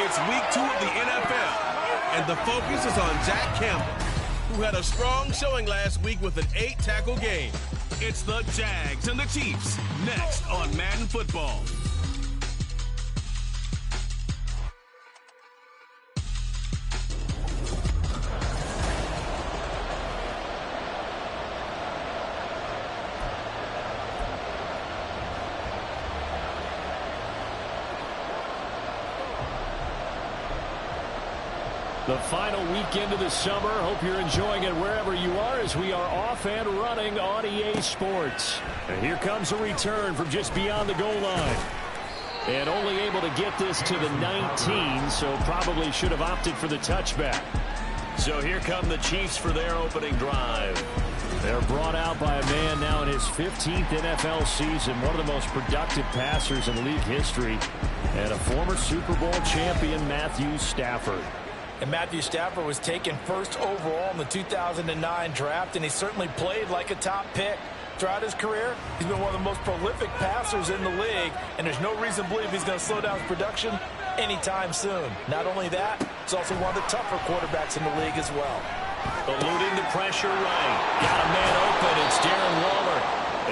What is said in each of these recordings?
It's week 2 of the NFL, and the focus is on Jack Campbell, who had a strong showing last week with an 8-tackle game. It's the Jags and the Chiefs, next on Madden Football. The final weekend of the summer. Hope you're enjoying it wherever you are as we are off and running on EA Sports. And here comes a return from just beyond the goal line. And only able to get this to the 19, so probably should have opted for the touchback. So here come the Chiefs for their opening drive. They're brought out by a man now in his 15th NFL season, one of the most productive passers in league history, and a former Super Bowl champion, Matthew Stafford. And Matthew Stafford was taken first overall in the 2009 draft, and he certainly played like a top pick. Throughout his career, he's been one of the most prolific passers in the league, and there's no reason to believe he's going to slow down his production anytime soon. Not only that, he's also one of the tougher quarterbacks in the league as well. Eluding the pressure right. Got a man open. It's Darren Waller.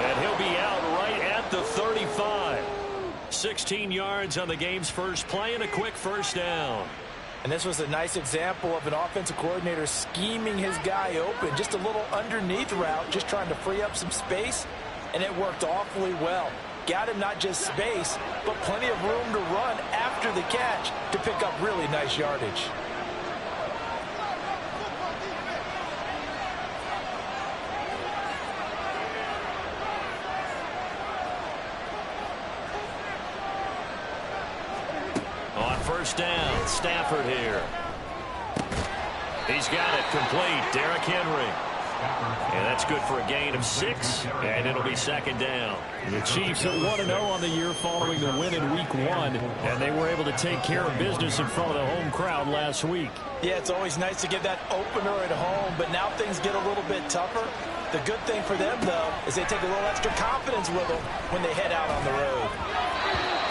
And he'll be out right at the 35. 16 yards on the game's first play and a quick first down. And this was a nice example of an offensive coordinator scheming his guy open. Just a little underneath route, just trying to free up some space, and it worked awfully well. Got him not just space, but plenty of room to run after the catch to pick up really nice yardage. On first down, Stafford here. He's got it complete. Derrick Henry. And that's good for a gain of 6, and it'll be second down. The Chiefs at 1-0 on the year following the win in Week 1, and they were able to take care of business in front of the home crowd last week. Yeah, it's always nice to get that opener at home, but now things get a little bit tougher. The good thing for them, though, is they take a little extra confidence with them when they head out on the road.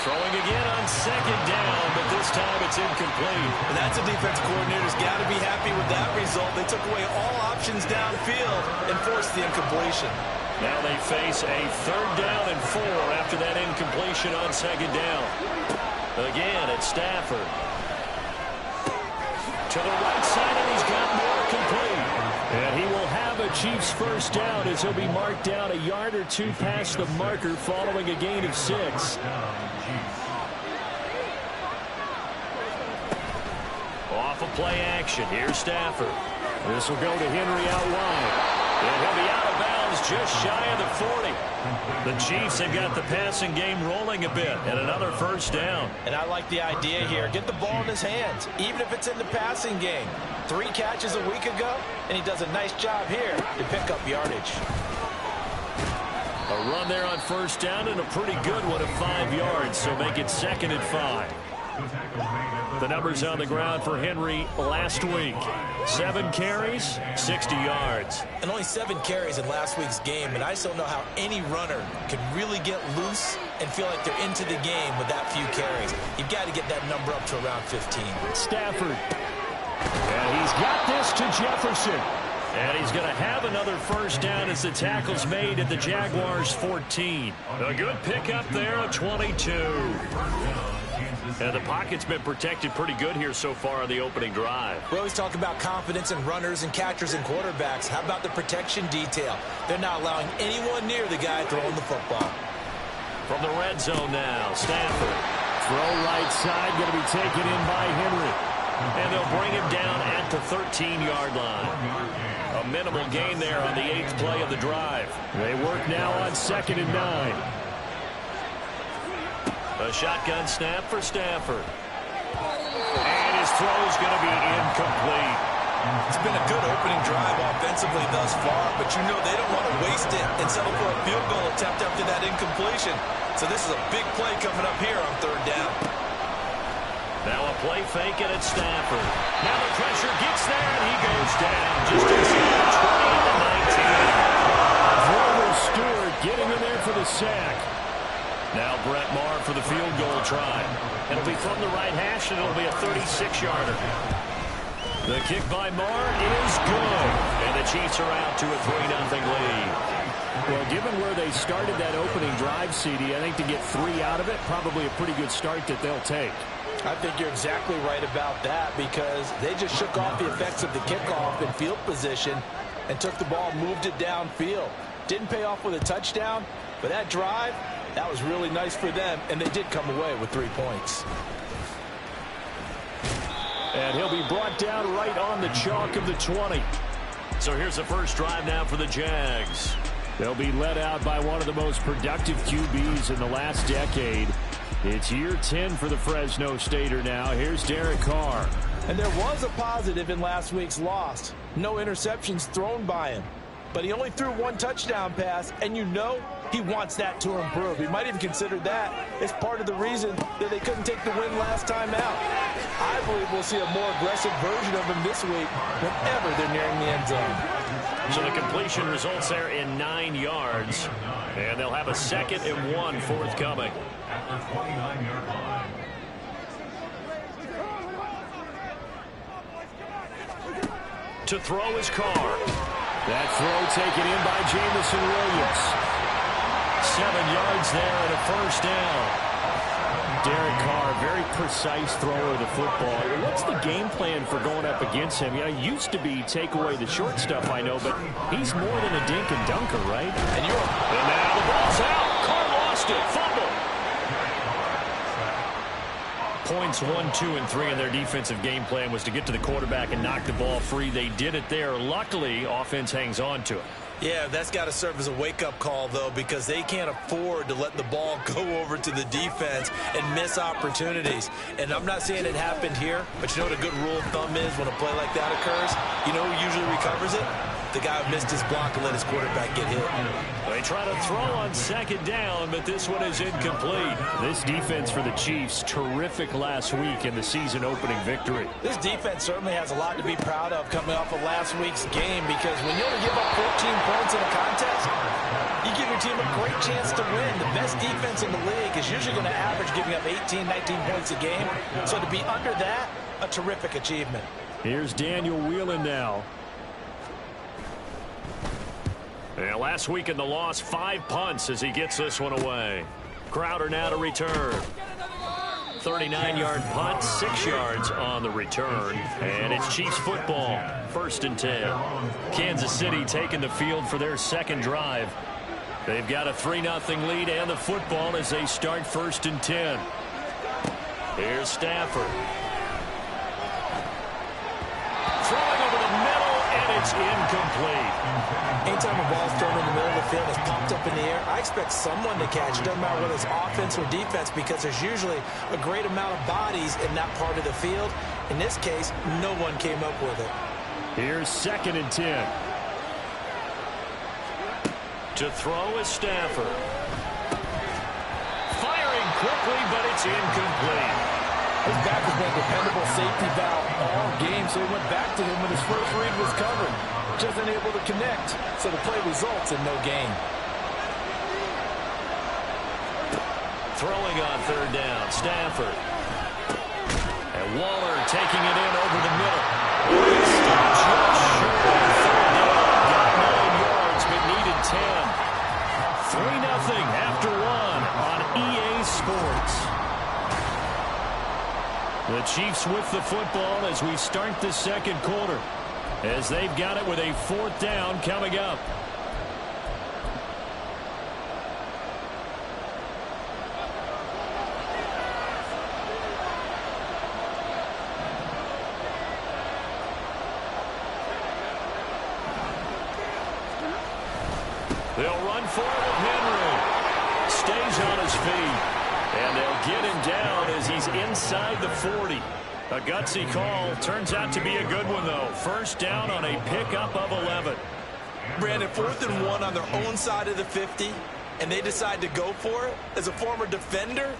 Throwing again on second down, but this time it's incomplete. And that's a defense coordinator's got to be happy with that result. They took away all options downfield and forced the incompletion. Now they face a 3rd down and 4 after that incompletion on second down. Again, it's Stafford. To the right side, and he's got more complete. And he will have a Chiefs first down as he'll be marked down a yard or 2 past the marker following a gain of 6. Off of play action. Here's Stafford. This will go to Henry out wide. And he'll be out of bounds just shy of the 40. The Chiefs have got the passing game rolling a bit, and another first down. And I like the idea here. Get the ball in his hands, even if it's in the passing game. 3 catches a week ago, and he does a nice job here to pick up yardage. A run there on first down, and a pretty good one of 5 yards, so make it 2nd and 5. The numbers on the ground for Henry last week. 7 carries, 60 yards. And only 7 carries in last week's game, and I just don't know how any runner can really get loose and feel like they're into the game with that few carries. You've got to get that number up to around 15. Stafford. And he's got this to Jefferson. And he's going to have another first down as the tackle's made at the Jaguars' 14. A good pickup there, a 22. And the pocket's been protected pretty good here so far on the opening drive. We always talk about confidence in runners and catchers and quarterbacks. How about the protection detail? They're not allowing anyone near the guy throwing the football. From the red zone now, Stafford. Throw right side, going to be taken in by Henry. And they'll bring him down at the 13-yard line. A minimal gain there on the 8th play of the drive. They work now on 2nd and 9. A shotgun snap for Stafford. And his throw's going to be incomplete. It's been a good opening drive offensively thus far, but you know they don't want to waste it and settle for a field goal attempt after that incompletion. So this is a big play coming up here on 3rd down. Now a play fake and it's Stafford. Now the pressure gets there and he goes down just inside the 20 at the 19. Grover Stewart getting in there for the sack. Now Brett Maher for the field goal try. It'll be from the right hash, and it'll be a 36-yarder. The kick by Maher is good. And the Chiefs are out to a 3-0 lead. Well, given where they started that opening drive, CD, I think to get 3 out of it, probably a pretty good start that they'll take. I think you're exactly right about that because they just shook off the effects of the kickoff in field position and took the ball and moved it downfield. Didn't pay off with a touchdown, but that drive, that was really nice for them, and they did come away with 3 points. And he'll be brought down right on the chalk of the 20. So here's the first drive now for the Jags. They'll be led out by one of the most productive QBs in the last decade. It's year 10 for the Fresno Stater now. Here's Derek Carr. And there was a positive in last week's loss. No interceptions thrown by him. But he only threw 1 touchdown pass, and you know he wants that to improve. He might even consider that as part of the reason that they couldn't take the win last time out. I believe we'll see a more aggressive version of him this week whenever they're nearing the end zone. So the completion results there in 9 yards, and they'll have a 2nd and 1 forthcoming. To throw his Carr. That throw taken in by Jamison Williams. 7 yards there and a first down. Derek Carr, very precise thrower of the football. What's the game plan for going up against him? You know, he used to be take away the short stuff, I know, but he's more than a dink and dunker, right? And now the ball's out. Carr lost it. Fumble. Points 1, 2, and 3 in their defensive game plan was to get to the quarterback and knock the ball free. They did it there. Luckily, offense hangs on to it. Yeah, that's got to serve as a wake-up call, though, because they can't afford to let the ball go over to the defense and miss opportunities. And I'm not saying it happened here, but you know what a good rule of thumb is when a play like that occurs? You know who usually recovers it? The guy who missed his block and let his quarterback get hit. They try to throw on 2nd down, but this one is incomplete. This defense for the Chiefs, terrific last week in the season-opening victory. This defense certainly has a lot to be proud of coming off of last week's game because when you only give up 14 points in a contest, you give your team a great chance to win. The best defense in the league is usually going to average giving up 18, 19 points a game. So to be under that, a terrific achievement. Here's Daniel Whelan now. Yeah, last week in the loss, 5 punts as he gets this one away. Crowder now to return. 39-yard punt, 6 yards on the return. And it's Chiefs football, 1st and 10. Kansas City taking the field for their 2nd drive. They've got a 3-0 lead and the football as they start 1st and 10. Here's Stafford. Throwing over the middle, and it's incomplete. Anytime a ball's thrown in the middle of the field, it's popped up in the air, I expect someone to catch it. Doesn't matter whether it's offense or defense because there's usually a great amount of bodies in that part of the field. In this case, no one came up with it. Here's 2nd and 10. To throw is Stafford. Firing quickly, but it's incomplete. His back has been a dependable safety valve all game, so he went back to him when his first read was covered. Just unable to connect, so the play results in no gain. Throwing on 3rd down, Stafford. And Waller taking it in over the middle. Just short of 3rd down. Got 9 yards, but needed 10. 3-0 after 1 on EA Sports. The Chiefs with the football as we start the 2nd quarter, as they've got it with a 4th down coming up. They'll run for it with Henry. Stays on his feet. And they'll get him down as he's inside the 40. A gutsy call. Turns out to be a good one, though. 1st down on a pickup of 11. Brandon, 4th and 1 on their own side of the 50, and they decide to go for it. As a former defender,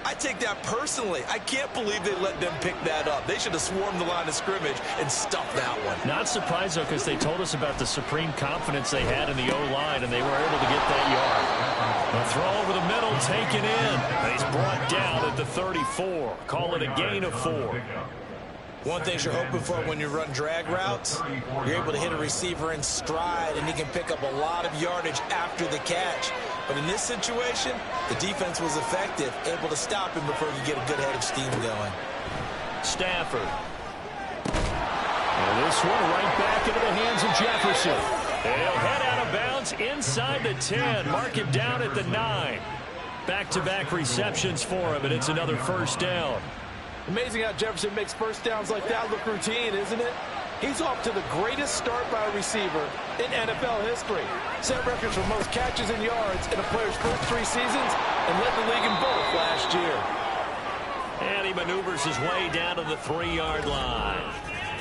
I take that personally. I can't believe they let them pick that up. They should have swarmed the line of scrimmage and stuffed that one. Not surprised, though, because they told us about the supreme confidence they had in the O-line, and they were able to get that yard. A throw over the middle, taken in. And he's brought down at the 34. Call it a gain of 4. One thing you're hoping for when you run drag routes, you're able to hit a receiver in stride, and he can pick up a lot of yardage after the catch. But in this situation, the defense was effective, able to stop him before he could get a good head of steam going. Stafford. And this one right back into the hands of Jefferson. He'll head out of bounds inside the 10. Mark him down at the 9. Back-to-back receptions for him, and it's another first down. Amazing how Jefferson makes first downs like that look routine, isn't it? He's off to the greatest start by a receiver in NFL history. Set records for most catches and yards in a player's first 3 seasons and led the league in both last year. And he maneuvers his way down to the 3-yard line.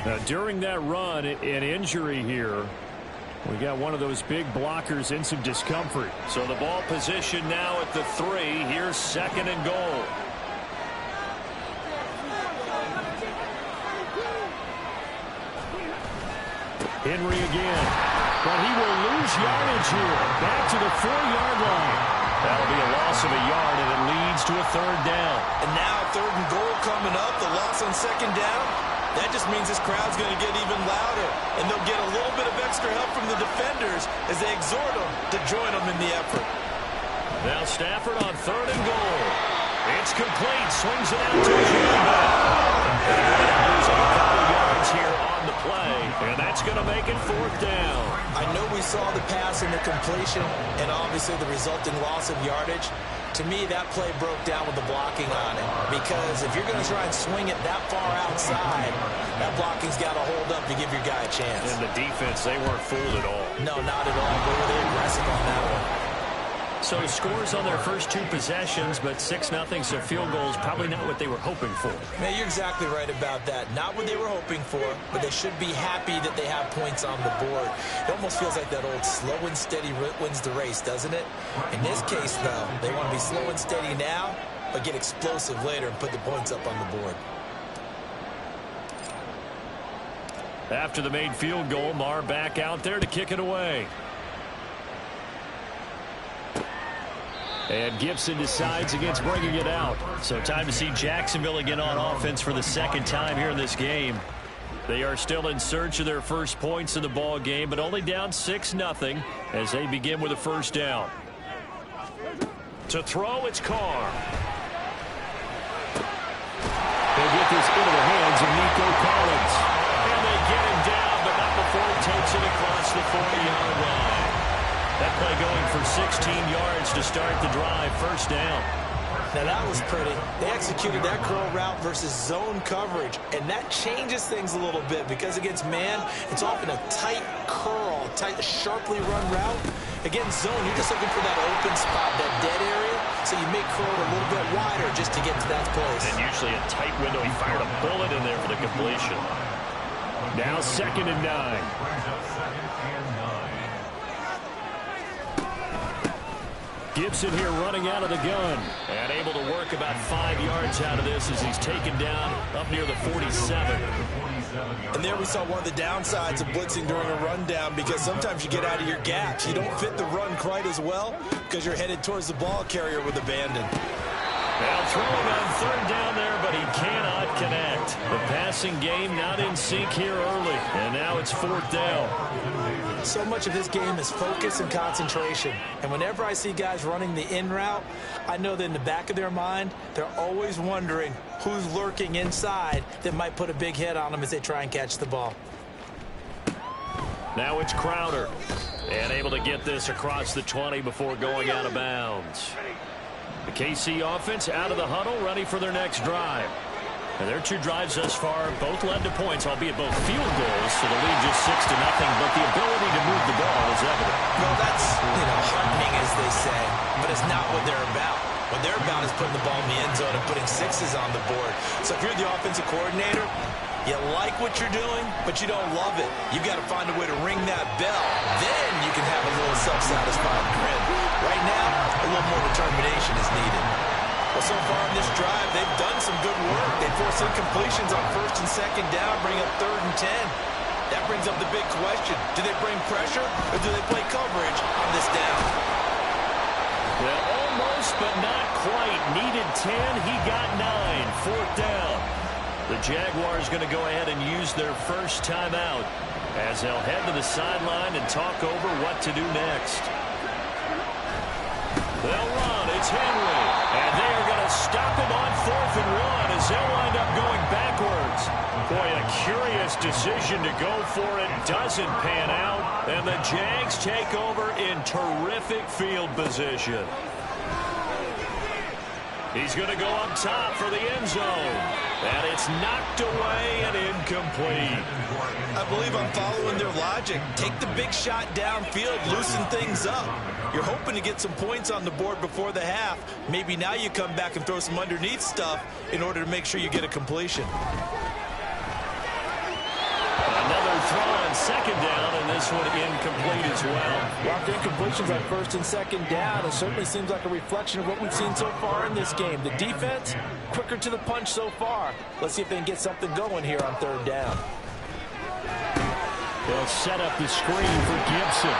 Now, during that run, an injury here. We got one of those big blockers in some discomfort. So the ball position now at the 3. Here's 2nd and goal. Henry again. But he will lose yardage here. Back to the 4-yard line. That'll be a loss of a yard, and it leads to a 3rd down. And now 3rd and goal coming up. The loss on 2nd down. That just means this crowd's going to get even louder. And they'll get a little bit of extra help from the defenders as they exhort them to join them in the effort. Now Stafford on 3rd and goal. It's complete. Swings it out to his running back. Losing a couple yards here on the play. And that's going to make it 4th down. I know we saw the pass and the completion and obviously the resulting loss of yardage. To me, that play broke down with the blocking on it. Because if you're going to try and swing it that far outside, that blocking's got to hold up to give your guy a chance. And the defense, they weren't fooled at all. No, not at all. They were really aggressive on that one. So scores on their first 2 possessions, but 6-0, so field goals probably not what they were hoping for. Man, you're exactly right about that. Not what they were hoping for, but they should be happy that they have points on the board. It almost feels like that old slow and steady wins the race, doesn't it? In this case, though, they want to be slow and steady now, but get explosive later and put the points up on the board. After the made field goal, Marr back out there to kick it away. And Gibson decides against bringing it out. So time to see Jacksonville again on offense for the 2nd time here in this game. They are still in search of their first points in the ball game, but only down 6-0 as they begin with a 1st down. To throw, it's Carr. They'll get this into the hands of Nico Collins. And they get him down, but not before he takes it across the 40-yard line. That play going for 16 yards to start the drive. 1st down. Now that was pretty. They executed that curl route versus zone coverage, and that changes things a little bit because against man, it's often a tight curl, tight, sharply run route. Against zone, you're just looking for that open spot, that dead area, so you make curl a little bit wider just to get to that place. And usually a tight window. He fired a bullet in there for the completion. Now 2nd and 9. Gibson here running out of the gun and able to work about 5 yards out of this as he's taken down up near the 47. And there we saw one of the downsides of blitzing during a rundown because sometimes you get out of your gaps. You don't fit the run quite as well because you're headed towards the ball carrier with abandon. Now throwing on 3rd down there, but he cannot connect. The passing game not in sync here early, and now it's 4th down. So much of this game is focus and concentration. And whenever I see guys running the in route, I know that in the back of their mind, they're always wondering who's lurking inside that might put a big hit on them as they try and catch the ball. Now it's Crowder. And able to get this across the 20 before going out of bounds. The KC offense out of the huddle, ready for their next drive. And their 2 drives thus far both led to points, albeit both field goals, so the lead just 6-0, but the ability to move the ball is evident. Well, that's, heartening, as they say, but it's not what they're about. What they're about is putting the ball in the end zone and putting 6s on the board. So if you're the offensive coordinator, you like what you're doing, but you don't love it. You've got to find a way to ring that bell. Then you can have a little self-satisfied grin. Right now, a little more determination is needed. Well, so far in this drive, they've done some good work. They force incompletions on 1st and 2nd down, bring up 3rd and 10. That brings up the big question. Do they bring pressure or do they play coverage on this down? Well, Almost, but not quite. Needed 10. He got 9. Fourth down. The Jaguars going to go ahead and use their first timeout as they'll head to the sideline and talk over what to do next. They'll run. It's Henry. And they are going to stop him on 4th and 1 as they'll wind up going backwards. Boy, a curious decision to go for it. Doesn't pan out. And the Jags take over in terrific field position. He's going to go up top for the end zone. And it's knocked away and incomplete. I believe I'm following their logic. Take the big shot downfield, loosen things up. You're hoping to get some points on the board before the half. Maybe now you come back and throw some underneath stuff in order to make sure you get a completion. Another throw on second down, and this one incomplete as well. Locked incompletions on first and second down. It certainly seems like a reflection of what we've seen so far in this game. The defense, quicker to the punch so far. Let's see if they can get something going here on third down. They'll set up the screen for Gibson.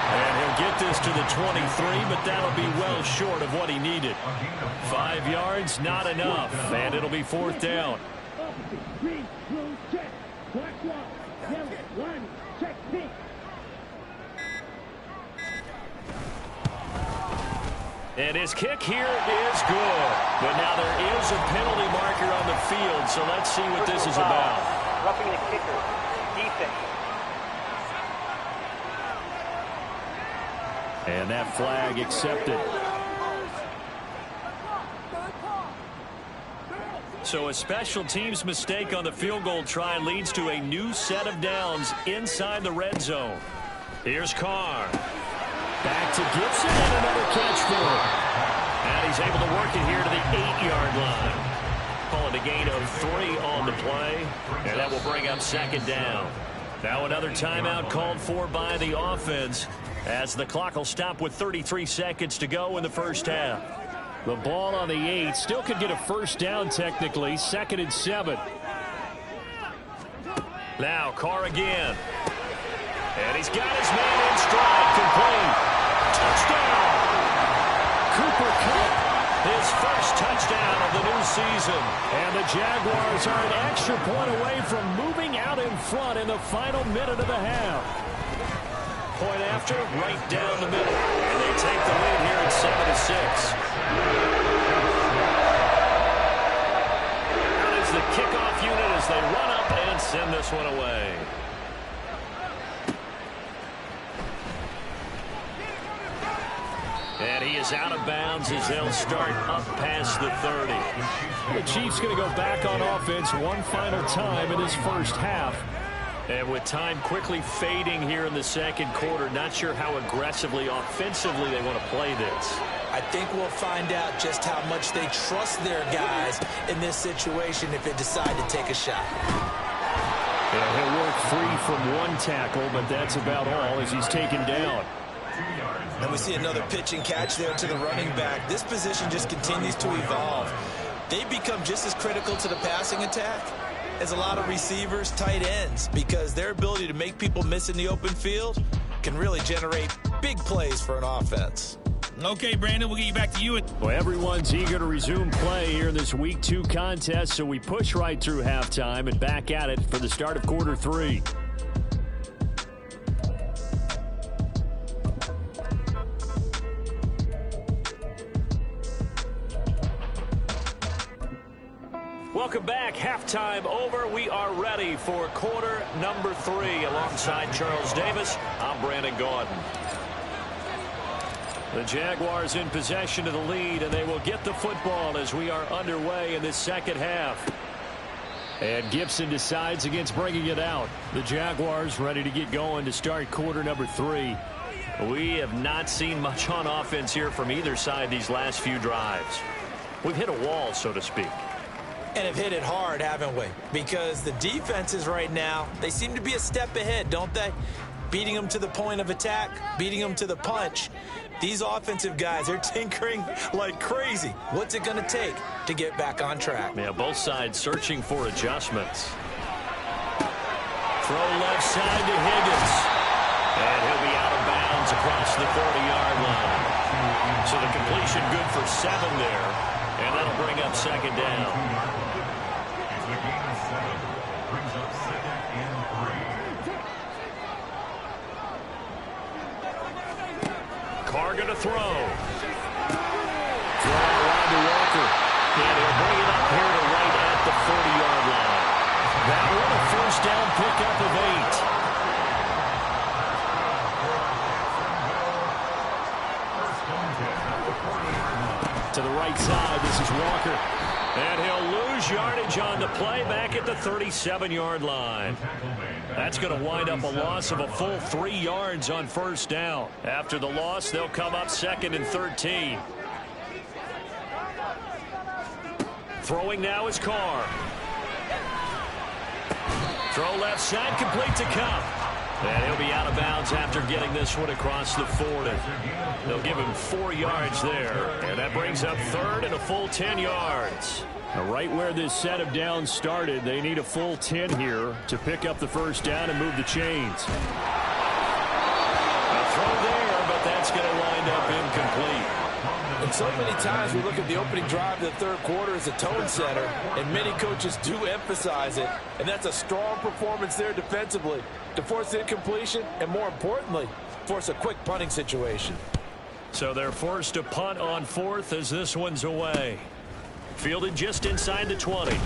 And he'll get this to the 23, but that'll be well short of what he needed. 5 yards, not enough, and it'll be fourth down. And his kick here is good. But now there is a penalty marker on the field, so let's see what this is about. Roughing the kicker. Defense. And that flag accepted. So a special teams mistake on the field goal try leads to a new set of downs inside the red zone. Here's Carr. Back to Gibson and another catch for him. And he's able to work it here to the 8-yard line. Call it a gain of 3 on the play. And that will bring up second down. Now another timeout called for by the offense as the clock will stop with 33 seconds to go in the first half. The ball on the 8. Still could get a first down technically. 2nd and 7. Now Carr again. And he's got his man in stride. Complete. Touchdown. Cooper Kupp, his first touchdown of the new season. And the Jaguars are an extra point away from moving out in front in the final minute of the half. Point after, right down the middle. And they take the lead here at 7-6. Out is the kickoff unit as they run up and send this one away. And he is out of bounds as they'll start up past the 30. The Chiefs going to go back on offense one final time in this first half. And with time quickly fading here in the second quarter, not sure how aggressively, offensively they want to play this. I think we'll find out just how much they trust their guys in this situation if they decide to take a shot. Yeah, he'll work free from one tackle, but that's about all as he's taken down. And we see another pitch and catch there to the running back. This position just continues to evolve. They become just as critical to the passing attack as a lot of receivers, tight ends, because their ability to make people miss in the open field can really generate big plays for an offense. Okay, Brandon, we'll get you back to you. Well, everyone's eager to resume play here in this Week 2 contest, so we push right through halftime and back at it for the start of quarter 3. Welcome back. Halftime over. We are ready for quarter number 3. Alongside Charles Davis, I'm Brandon Gaudin. The Jaguars in possession of the lead, and they will get the football as we are underway in this second half. And Gibson decides against bringing it out. The Jaguars ready to get going to start quarter number 3. We have not seen much on offense here from either side these last few drives. We've hit a wall, so to speak. And have hit it hard, haven't we? Because the defenses right now, they seem to be a step ahead, don't they? Beating them to the point of attack, beating them to the punch. These offensive guys, they're tinkering like crazy. What's it going to take to get back on track? Yeah, both sides searching for adjustments. Throw left side to Higgins. And he'll be out of bounds across the 40-yard line. So the completion good for 7 there, and that'll bring up second down. It's a gain of 7. Brings up 2nd and 3. Carr going to throw. Throw around to Walker. And he'll bring it up here to right at the 40-yard line. That one a first down pickup of 8. To the right side, this is Walker. And he'll lose yardage on the play back at the 37-yard line. That's going to wind up a loss of a full 3 yards on first down. After the loss, they'll come up 2nd and 13. Throwing now is Carr. Throw left side, complete to Cup. And he'll be out of bounds after getting this one across the 40. They'll give him 4 yards there. And that brings up 3rd and a full 10 yards. Now, right where this set of downs started, they need a full 10 here to pick up the first down and move the chains. A throw there, but that's going to wind up incomplete. And so many times we look at the opening drive of the third quarter as a tone setter, and many coaches do emphasize it. And that's a strong performance there defensively to force incompletion and, more importantly, force a quick punting situation. So they're forced to punt on 4th as this one's away. Fielded just inside the 20.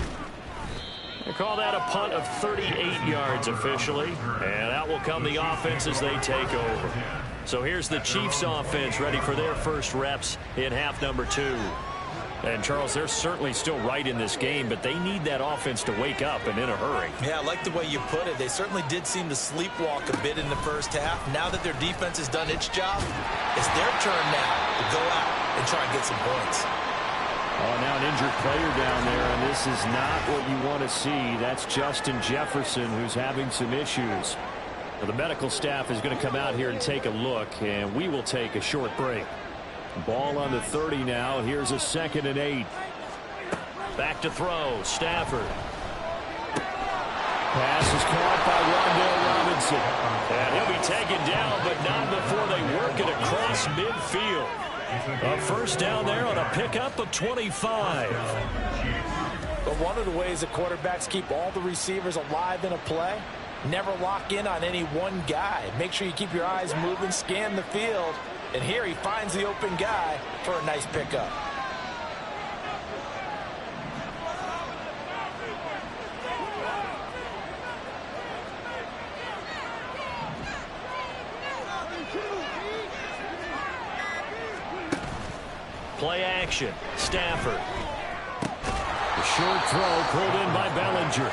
They call that a punt of 38 yards officially. And out will come the offense as they take over. So here's the Chiefs offense ready for their first reps in half number 2. And, Charles, they're certainly still right in this game, but they need that offense to wake up and in a hurry. Yeah, I like the way you put it. They certainly did seem to sleepwalk a bit in the first half. Now that their defense has done its job, it's their turn now to go out and try and get some points. Oh, now an injured player down there, and this is not what you want to see. That's Justin Jefferson, who's having some issues. Well, the medical staff is going to come out here and take a look, and we will take a short break. Ball on the 30 now. Here's a 2nd and 8. Back to throw. Stafford. Pass is caught by Rondale Robinson. And he'll be taken down, but not before they work it across midfield. A first down there on a pickup of 25. But one of the ways that quarterbacks keep all the receivers alive in a play, never lock in on any one guy. Make sure you keep your eyes moving, scan the field. And here he finds the open guy for a nice pickup. Play action. Stafford. The short throw pulled in by Bellinger.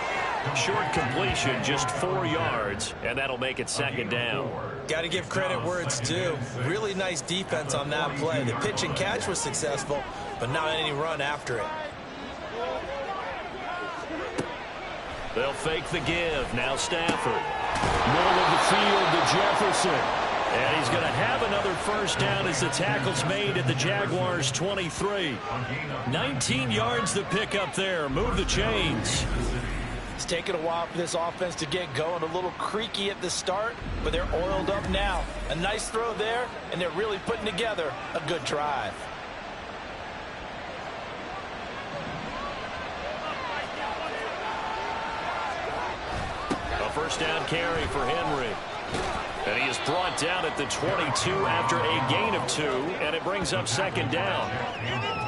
Short completion, just 4 yards, and that'll make it 2nd down. Got to give credit where it's due. Really nice defense on that play. The pitch and catch was successful, but not any run after it. They'll fake the give. Now Stafford. Middle of the field to Jefferson. And he's going to have another first down as the tackle's made at the Jaguars' 23. 19 yards to pick up there. Move the chains. It's taken a while for this offense to get going. A little creaky at the start, but they're oiled up now. A nice throw there, and they're really putting together a good drive. A first down carry for Henry. And he is brought down at the 22 after a gain of 2, and it brings up 2nd down.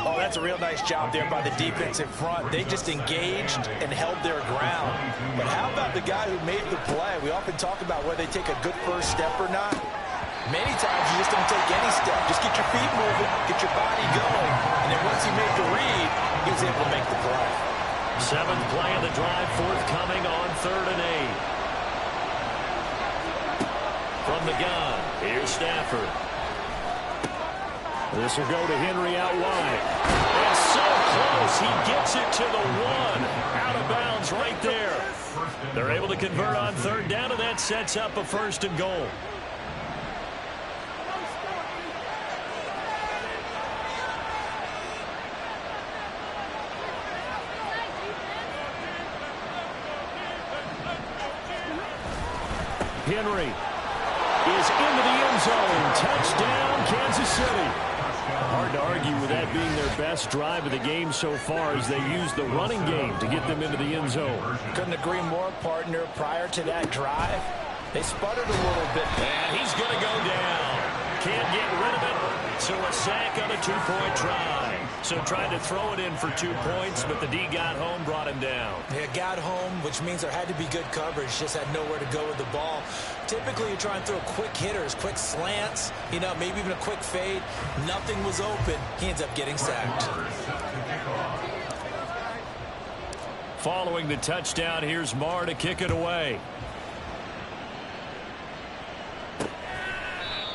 Oh, that's a real nice job there by the defensive front. They just engaged and held their ground. But how about the guy who made the play? We often talk about whether they take a good first step or not. Many times you just don't take any step. Just get your feet moving, get your body going, and then once he made the read, he was able to make the play. 7th play of the drive, forthcoming on 3rd and 8. From the gun, here's Stafford. This will go to Henry out wide. And so close, he gets it to the 1. Out of bounds right there. They're able to convert on 3rd down, and that sets up a 1st and goal. Henry is into the end zone. Touchdown, Kansas City. Hard to argue with that being their best drive of the game so far as they use the running game to get them into the end zone. Couldn't agree more, partner. Prior to that drive, they sputtered a little bit. And he's going to go down. Can't get rid of it. So a sack on a 2-point try. So tried to throw it in for 2 points, but the D got home, brought him down. Yeah, got home, which means there had to be good coverage. Just had nowhere to go with the ball. Typically, you try and throw quick hitters, quick slants, maybe even a quick fade. Nothing was open. He ends up getting sacked. Following the touchdown, here's Marr to kick it away.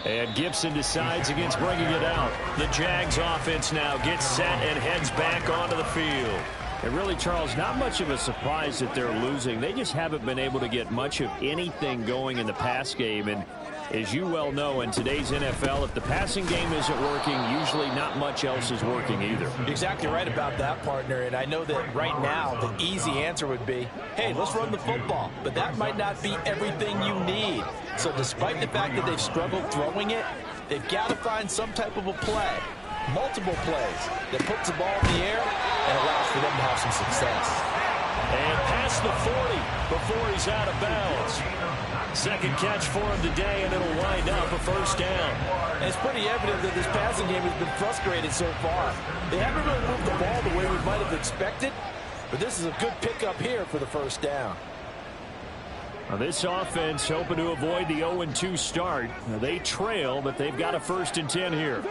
And Gibson decides against bringing it out. The Jags offense now gets set and heads back onto the field. And really, Charles, not much of a surprise that they're losing. They just haven't been able to get much of anything going in the pass game. And as you well know, in today's NFL, if the passing game isn't working, usually not much else is working either. You're exactly right about that, partner. And I know that right now the easy answer would be, hey, let's run the football. But that might not be everything you need. So despite the fact that they've struggled throwing it, they've got to find some type of a play, multiple plays, that puts the ball in the air and allows for them to have some success. And past the 40 before he's out of bounds. Second catch for him today, and it'll wind up a first down. And it's pretty evident that this passing game has been frustrated so far. They haven't really moved the ball the way we might have expected, but this is a good pickup here for the first down. Now this offense hoping to avoid the 0-2 start. Now they trail, but they've got a 1st and 10 here.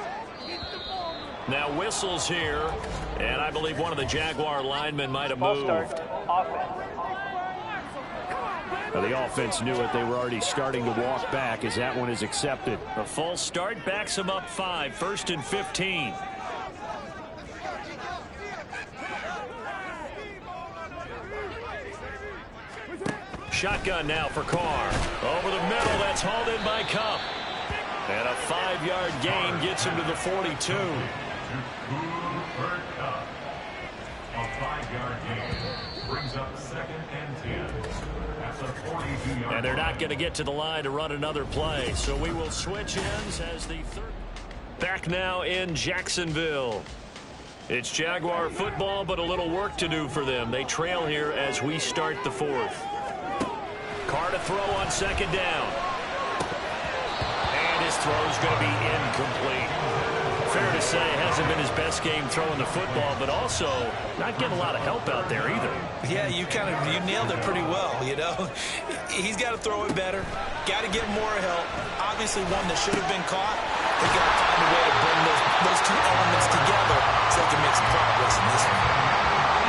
Now whistles here, and I believe one of the Jaguar linemen might have moved. Now the offense knew it. They were already starting to walk back as that one is accepted. A false start backs them up 5, 1st and 15. Shotgun now for Carr. Over the middle, that's hauled in by Cup. And a 5-yard gain gets him to the 42. A 5-yard gain brings up 2nd and 10. That's a 42-yard. And they're not going to get to the line to run another play. So we will switch ends as the third. Back now in Jacksonville. It's Jaguar football, but a little work to do for them. They trail here as we start the 4th. Carr to throw on 2nd down. And his throw's going to be incomplete. Fair to say, hasn't been his best game throwing the football, but also not getting a lot of help out there either. Yeah, you nailed it pretty well, He's got to throw it better. Got to get more help. Obviously one that should have been caught. They got to find a way to bring those two elements together so they can make some progress in this one.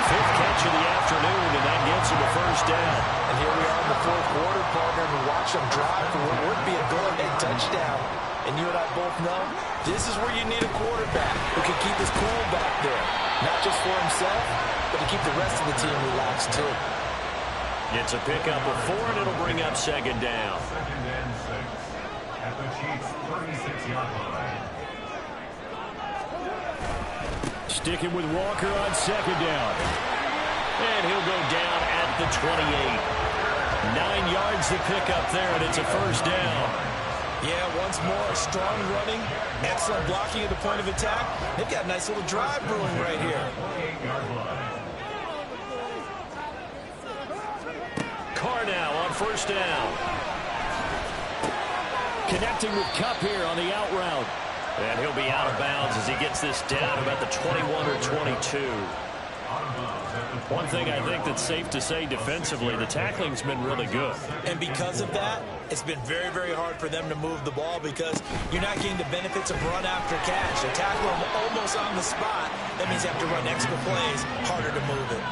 5th catch of the afternoon, and that gets him a 1st down. And here we are in the 4th quarter, partner, and we watch them drive for what would be a go-ahead touchdown. And you and I both know this is where you need a quarterback who can keep his cool back there. Not just for himself, but to keep the rest of the team relaxed too. It's a pickup of 4, and it'll bring up 2nd down. 2nd and 6 at the Chiefs' 36-yard line. Sticking with Walker on 2nd down. And he'll go down at the 28. 9 yards to pick up there, and it's a 1st down. Yeah, once more, strong running, excellent blocking at the point of attack. They've got a nice little drive brewing right here. Carr now on 1st down. Connecting with Cup here on the out route. And he'll be out of bounds as he gets this down about the 21 or 22. One thing I think that's safe to say defensively, the tackling's been really good. And because of that, it's been very, very hard for them to move the ball because you're not getting the benefits of run after catch. They tackle them almost on the spot. That means you have to run extra plays, harder to move it.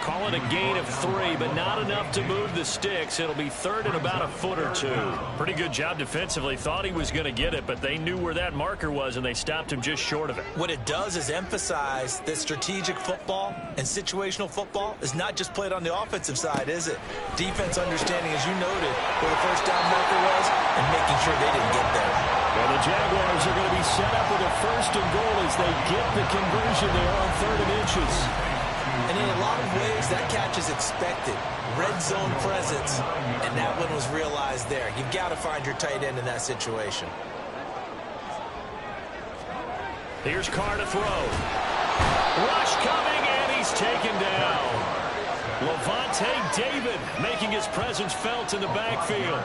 Call it a gain of 3, but not enough to move the sticks. It'll be 3rd and about a foot or 2. Pretty good job defensively. Thought he was going to get it, but they knew where that marker was, and they stopped him just short of it. What it does is emphasize that strategic football and situational football is not just played on the offensive side, is it? Defense understanding, as you noted, where the 1st down marker was and making sure they didn't get there. Well, the Jaguars are going to be set up with a 1st and goal as they get the conversion there on 3rd and inches. And in a lot of ways, that catch is expected. Red zone presence, and that one was realized there. You've got to find your tight end in that situation. Here's Carr to throw. Rush coming, and he's taken down. Levante David making his presence felt in the backfield.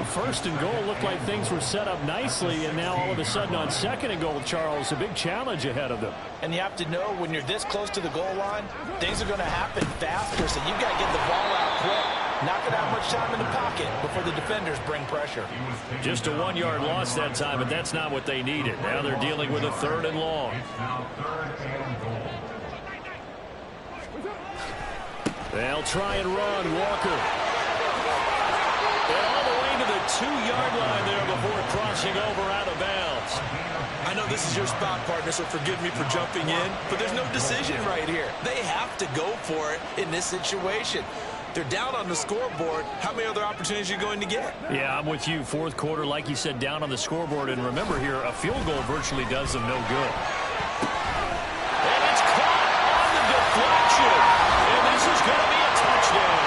First and goal looked like things were set up nicely, and now all of a sudden on second and goal, Charles, a big challenge ahead of them. And you have to know when you're this close to the goal line, things are going to happen faster, so you've got to get the ball out quick. Not going to have much time in the pocket before the defenders bring pressure. Just a 1-yard loss that time, but that's not what they needed. Now they're dealing with a 3rd and long. They'll try and run. Walker. And all the way to the 2-yard line there before crossing over out of bounds. I know this is your spot, partner, so forgive me for jumping in, but there's no decision right here. They have to go for it in this situation. They're down on the scoreboard. How many other opportunities are you going to get? Yeah, I'm with you. Fourth quarter, like you said, down on the scoreboard. And remember here, a field goal virtually does them no good. And it's caught on the deflection. And this is going to be a touchdown.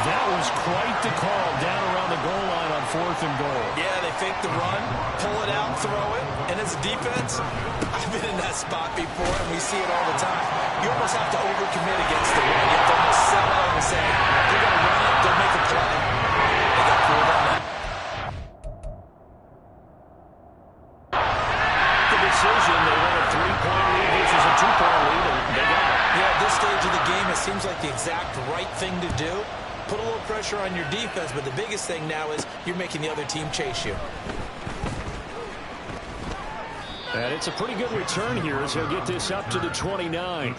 That was quite the call down around the goal line on 4th and goal. Yeah, they fake the run, pull it out, throw it. And as a defense, I've been in that spot before, and we see it all the time. You almost have to overcommit against the run. You have to almost sell out and say, they're going to run it, they'll make a play. They got pulled on that. The decision, they want a 3-point lead versus a 2-point lead, and they got it. Yeah, at this stage of the game, it seems like the exact right thing to do. Put a little pressure on your defense, but the biggest thing now is you're making the other team chase you. And it's a pretty good return here as he'll get this up to the 29.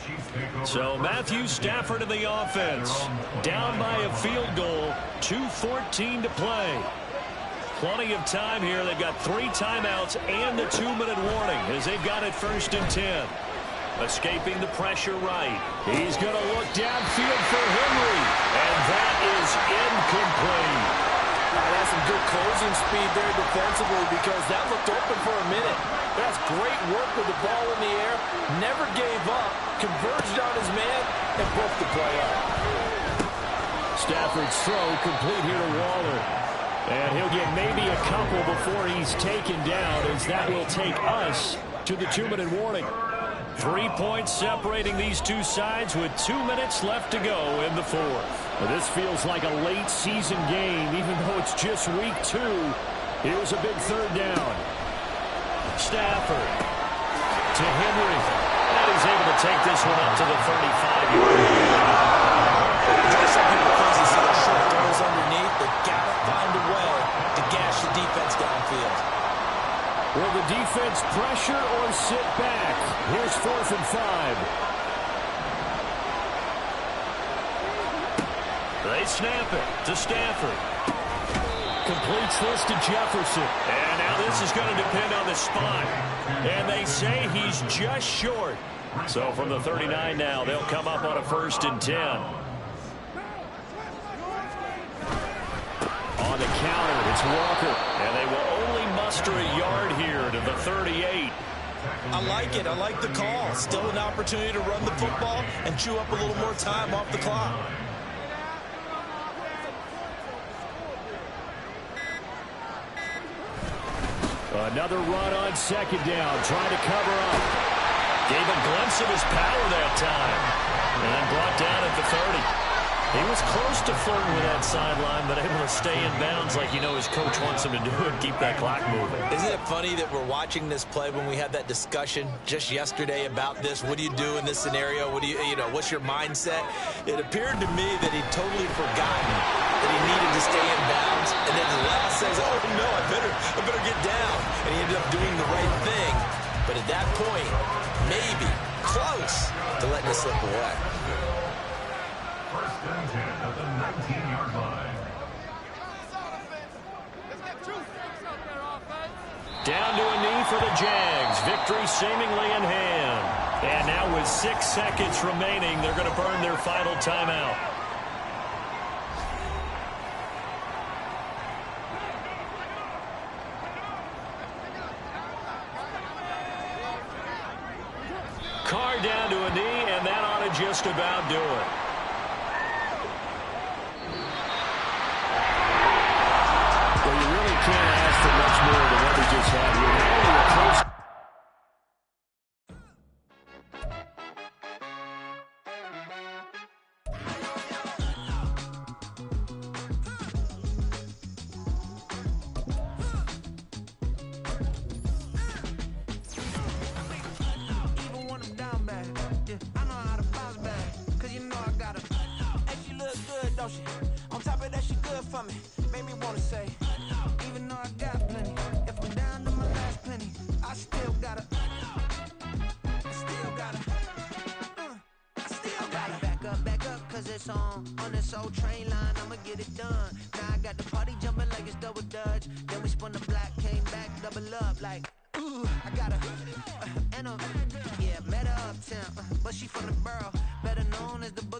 So Matthew Stafford in the offense. Down by a field goal. 2:14 to play. Plenty of time here. They've got 3 timeouts and the 2-minute warning as they've got it 1st and 10. Escaping the pressure right. He's going to look downfield for Henry. And that is incomplete. That's some good closing speed there defensively because that looked open for a minute. That's great work with the ball in the air. Never gave up. Converged on his man and broke the play up. Stafford's throw complete here to Waller. And he'll get maybe a couple before he's taken down as that will take us to the 2-minute warning. 3 points separating these two sides with 2 minutes left to go in the 4th. Well, this feels like a late season game, even though it's just week 2. Here's a big 3rd down. Stafford to Henry. And he's able to take this one up to the 35-yard line. Some people crazy see the short throws underneath. They've got to find a way to gash the defense downfield. Will the defense pressure or sit back? Here's 4th and 5. They snap it to Stafford. Completes this to Jefferson. And now this is going to depend on the spot. And they say he's just short. So from the 39 now, they'll come up on a 1st and 10. On the counter, it's Walker. And they will only muster a yard here to the 38. I like it. I like the call. Still an opportunity to run the football and chew up a little more time off the clock. Another run on 2nd down, trying to cover up. Gave a glimpse of his power that time. And then brought down at the 30. He was close to flirting with that sideline, but able to stay in bounds like his coach wants him to do and keep that clock moving. Isn't it funny that we're watching this play when we had that discussion just yesterday about this? What do you do in this scenario? What do what's your mindset? It appeared to me that he'd totally forgotten that he needed to stay in bounds, and then the last says, "Oh no, I better get down," and he ended up doing the right thing. But at that point, maybe close to letting it slip away. 1st and 10 at the 19-yard line. Down to a knee for the Jags. Victory seemingly in hand. And now with 6 seconds remaining, they're going to burn their final timeout. Carr down to a knee, and that ought to just about do it. Well, you really can't ask for much more than what we just had here. Not only a for me, made me wanna say, even though I got plenty, if I'm down to my last penny, I still gotta back up, cause it's on this old train line, I'ma get it done. Now I got the party jumping like it's double dutch. Then we spun the block, came back, double up, like, ooh, I got a, and a, yeah, met her uptown, but she from the borough, better known as the boogie.